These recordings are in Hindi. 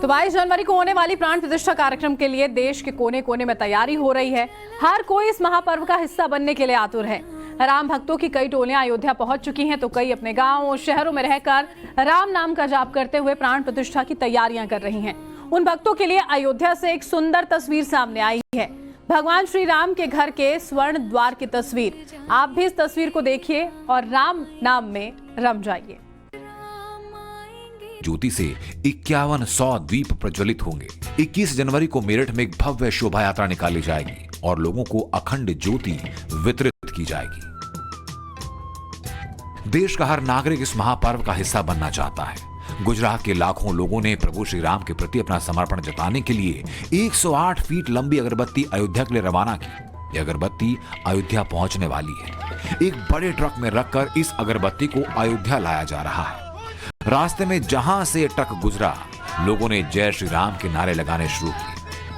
तो 22 जनवरी को होने वाली प्राण प्रतिष्ठा कार्यक्रम के लिए देश के कोने कोने में तैयारी हो रही है। हर कोई इस महापर्व का हिस्सा बनने के लिए आतुर है। राम भक्तों की कई टोलियां अयोध्या पहुंच चुकी हैं, तो कई अपने गांव और शहरों में रहकर राम नाम का जाप करते हुए प्राण प्रतिष्ठा की तैयारियां कर रही हैं। उन भक्तों के लिए अयोध्या से एक सुंदर तस्वीर सामने आई है, भगवान श्री राम के घर के स्वर्ण द्वार की तस्वीर। आप भी इस तस्वीर को देखिए और राम नाम में रम जाइए। ज्योति से 5100 दीप प्रज्वलित होंगे। 21 जनवरी को मेरठ में एक भव्य शोभा यात्रा निकाली जाएगी और लोगों को अखंड ज्योति वितरित की जाएगी। देश का हर नागरिक इस महापर्व का हिस्सा बनना चाहता है। गुजरात के लाखों लोगों ने प्रभु श्री राम के प्रति अपना समर्पण जताने के लिए 108 फीट लंबी अगरबत्ती अयोध्या के लिए रवाना की। यह अगरबत्ती अयोध्या पहुंचने वाली है। एक बड़े ट्रक में रखकर इस अगरबत्ती को अयोध्या लाया जा रहा है। रास्ते में जहां से ट्रक गुजरा, लोगों ने जय श्री राम के नारे लगाने शुरू किए।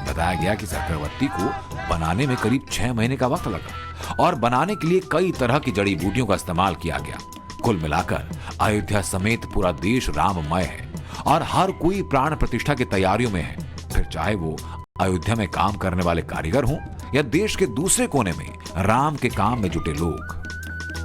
बताया गया कि इस अगरबत्ती को बनाने में करीब 6 महीने का वक्त लगा और बनाने के लिए कई तरह की जड़ी बूटियों का इस्तेमाल किया गया। कुल मिलाकर अयोध्या समेत पूरा देश राममय है और हर कोई प्राण प्रतिष्ठा की तैयारियों में है, फिर चाहे वो अयोध्या में काम करने वाले कारीगर हों या देश के दूसरे कोने में राम के काम में जुटे लोग।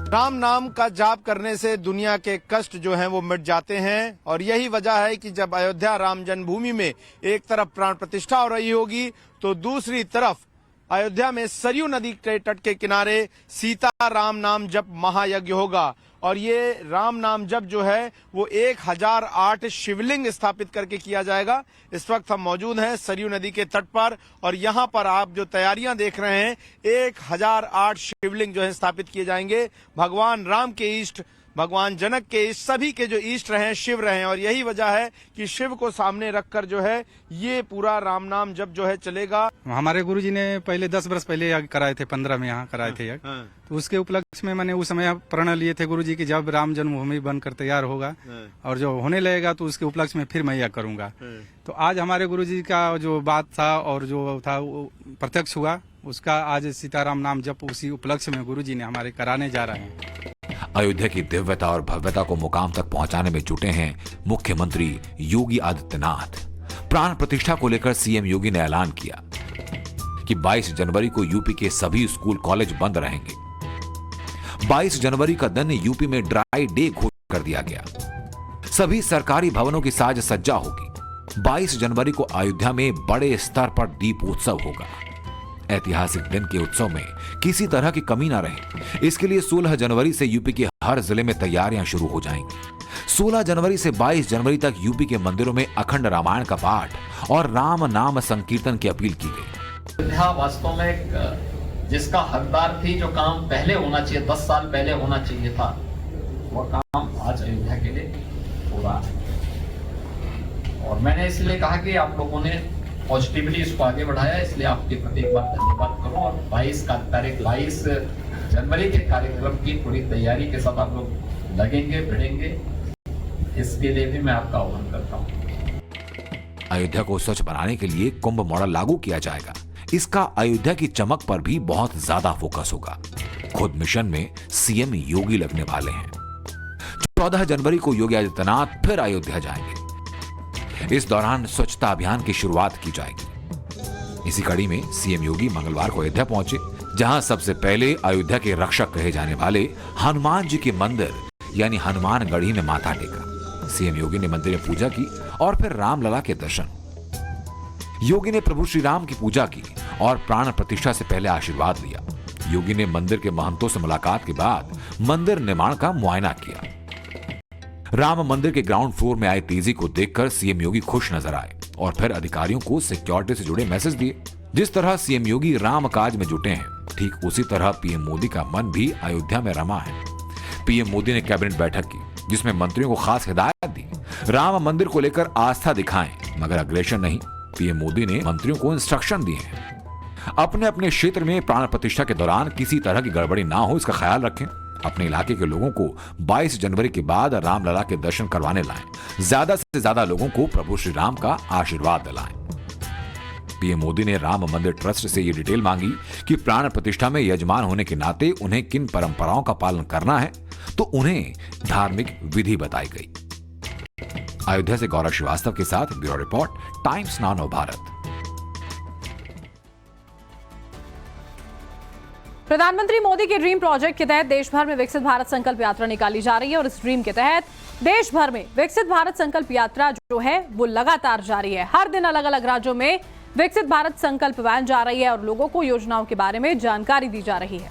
राम नाम का जाप करने से दुनिया के कष्ट जो हैं वो मिट जाते हैं और यही वजह है कि जब अयोध्या राम जन्मभूमि में एक तरफ प्राण प्रतिष्ठा हो रही होगी तो दूसरी तरफ अयोध्या में सरयू नदी के तट के किनारे सीता राम नाम जप महायज्ञ होगा। और ये राम नाम जप जो है वो 1008 शिवलिंग स्थापित करके किया जाएगा। इस वक्त हम मौजूद हैं सरयू नदी के तट पर और यहाँ पर आप जो तैयारियां देख रहे हैं 1008 शिवलिंग जो है स्थापित किए जाएंगे। भगवान राम के इष्ट, भगवान जनक के इष्ट, सभी के जो इष्ट रहे शिव रहे और यही वजह है कि शिव को सामने रखकर जो है ये पूरा राम नाम जप जो है चलेगा। हमारे गुरुजी ने पहले 10 वर्ष पहले यज्ञ कराए थे, 15 में यहाँ कराए थे यज्ञ। तो उसके उपलक्ष्य में मैंने उस समय प्रण लिए थे गुरुजी की जब राम जन्मभूमि बनकर तैयार होगा और जो होने लगेगा तो उसके उपलक्ष्य में फिर मैं यज्ञ करूंगा। तो आज हमारे गुरुजी का जो बात था और जो था वो प्रत्यक्ष हुआ, उसका आज सीताराम नाम जप उसी उपलक्ष्य में गुरुजी ने हमारे कराने जा रहे हैं। अयोध्या की दिव्यता और भव्यता को मुकाम तक पहुंचाने में जुटे हैं मुख्यमंत्री योगी आदित्यनाथ। प्राण प्रतिष्ठा को लेकर सीएम योगी ने ऐलान किया कि 22 जनवरी को यूपी के सभी स्कूल कॉलेज बंद रहेंगे। 22 जनवरी का दिन यूपी में ड्राई डे घोषित कर दिया गया। सभी सरकारी भवनों की साज सज्जा होगी। 22 जनवरी को अयोध्या में बड़े स्तर पर दीपोत्सव होगा। ऐतिहासिक दिन के उत्सव में किसी तरह की कमी ना रहे, इसके लिए 16 जनवरी से यूपी के हर जिले में तैयारियां शुरू हो जाएंगी। 16 जनवरी से 22 जनवरी तक यूपी के मंदिरों में अखंड रामायण का पाठ और राम नाम संकीर्तन की अपील की गई। अयोध्या वास्तव में जिसका हकदार थी, जो काम पहले होना चाहिए, 10 साल पहले होना चाहिए था, वो काम आज अयोध्या के लिए हो रहा है। और मैंने इसलिए कहा कि आप लोगों ने पॉजिटिवली इसको आगे बढ़ाया, इसलिए आपके प्रति एक बार धन्यवाद करो। और 22 जनवरी के कार्यक्रम की पूरी तैयारी के साथ आप लोग लगेंगे, भिड़ेंगे, इसके लिए भी मैं आपका आह्वान करता हूँ। अयोध्या को स्वच्छ बनाने के लिए कुंभ मॉडल लागू किया जाएगा। इसका अयोध्या की चमक पर भी बहुत ज्यादा फोकस होगा। खुद मिशन में सीएम योगी लगने वाले हैं। 14 जनवरी को योगी आदित्यनाथ फिर अयोध्या जाएंगे। इस दौरान स्वच्छता अभियान की शुरुआत की जाएगी। इसी कड़ी में सीएम योगी मंगलवार को अयोध्या पहुंचे, जहां सबसे पहले अयोध्या के रक्षक कहे जाने वाले हनुमान जी के मंदिर यानी हनुमानगढ़ी में माथा टेका। सीएम योगी ने मंदिर में पूजा की और फिर रामलला के दर्शन। योगी ने प्रभु श्री राम की पूजा की और प्राण प्रतिष्ठा से पहले आशीर्वाद लिया। योगी ने मंदिर के महंतों से मुलाकात के बाद मंदिर निर्माण का मुआयना किया। राम मंदिर के ग्राउंड फ्लोर में आई तेजी को देखकर सीएम योगी खुश नजर आए और फिर अधिकारियों को सिक्योरिटी से जुड़े मैसेज दिए। जिस तरह सीएम योगी राम काज में जुटे हैं, ठीक उसी तरह पीएम मोदी का मन भी अयोध्या में रमा है। पीएम मोदी ने कैबिनेट बैठक की, जिसमें मंत्रियों को खास हिदायत दी, राम मंदिर को लेकर आस्था दिखाएं मगर अग्रेशन नहीं। पीएम मोदी ने मंत्रियों को इंस्ट्रक्शन दिए हैं, अपने अपने क्षेत्र में प्राण प्रतिष्ठा के दौरान किसी तरह की गड़बड़ी ना हो, इसका ख्याल रखें। अपने इलाके के लोगों को 22 जनवरी के बाद रामलला के दर्शन करवाने लाएं। ज्यादा से ज्यादा लोगों को प्रभु श्री राम का आशीर्वाद दिलाएं। पीएम मोदी ने राम मंदिर ट्रस्ट से ये डिटेल मांगी कि प्राण प्रतिष्ठा में यजमान होने के नाते उन्हें किन परंपराओं का पालन करना है, तो उन्हें धार्मिक विधि बताई गई। अयोध्या से गौरव श्रीवास्तव के साथ ब्यूरो रिपोर्ट, टाइम्स नाउ नव भारत। प्रधानमंत्री मोदी के ड्रीम प्रोजेक्ट के तहत देश भर में विकसित भारत संकल्प यात्रा निकाली जा रही है और इस ड्रीम के तहत देश भर में विकसित भारत संकल्प यात्रा जो है वो लगातार जारी है। हर दिन अलग अलग राज्यों में विकसित भारत संकल्प वैन जा रही है और लोगों को योजनाओं के बारे में जानकारी दी जा रही है।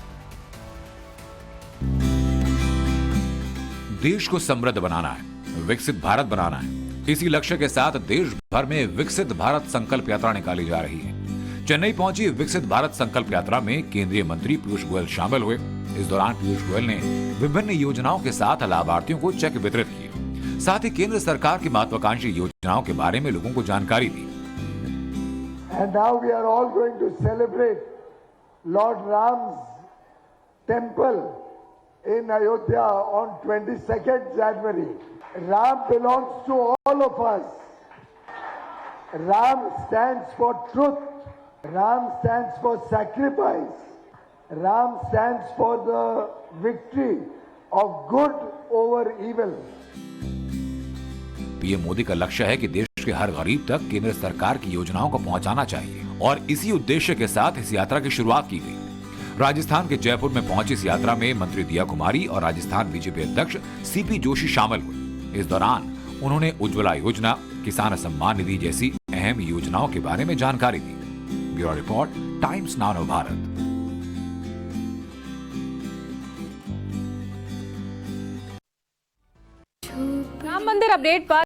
देश को समृद्ध बनाना है, विकसित भारत बनाना है। इसी लक्ष्य के साथ देश भर में विकसित भारत संकल्प यात्रा निकाली जा रही है। चेन्नई पहुंची विकसित भारत संकल्प यात्रा में केंद्रीय मंत्री पीयूष गोयल शामिल हुए। इस दौरान पीयूष गोयल ने विभिन्न योजनाओं के साथ लाभार्थियों को चेक वितरित किए। साथ ही केंद्र सरकार की महत्वाकांक्षी योजनाओं के बारे में लोगों को जानकारी दी। And now we are all going to celebrate Lord Ram's temple in Ayodhya on 22nd January. Ram belongs to all of us. Ram stands for truth. Ram stands for sacrifice. Ram stands for the victory of good over evil. PM Modi का लक्ष्य है कि देश के हर गरीब तक केंद्र सरकार की योजनाओं को पहुंचाना चाहिए और इसी उद्देश्य के साथ इस यात्रा की शुरुआत की गई। राजस्थान के जयपुर में पहुंची इस यात्रा में मंत्री दिया कुमारी और राजस्थान बीजेपी अध्यक्ष सीपी जोशी शामिल हुए। इस दौरान उन्होंने उज्ज्वला योजना, किसान सम्मान निधि जैसी अहम योजनाओं के बारे में जानकारी दी। ब्यूरो रिपोर्ट, टाइम्स नाउ नव भारत। राम मंदिर अपडेट पर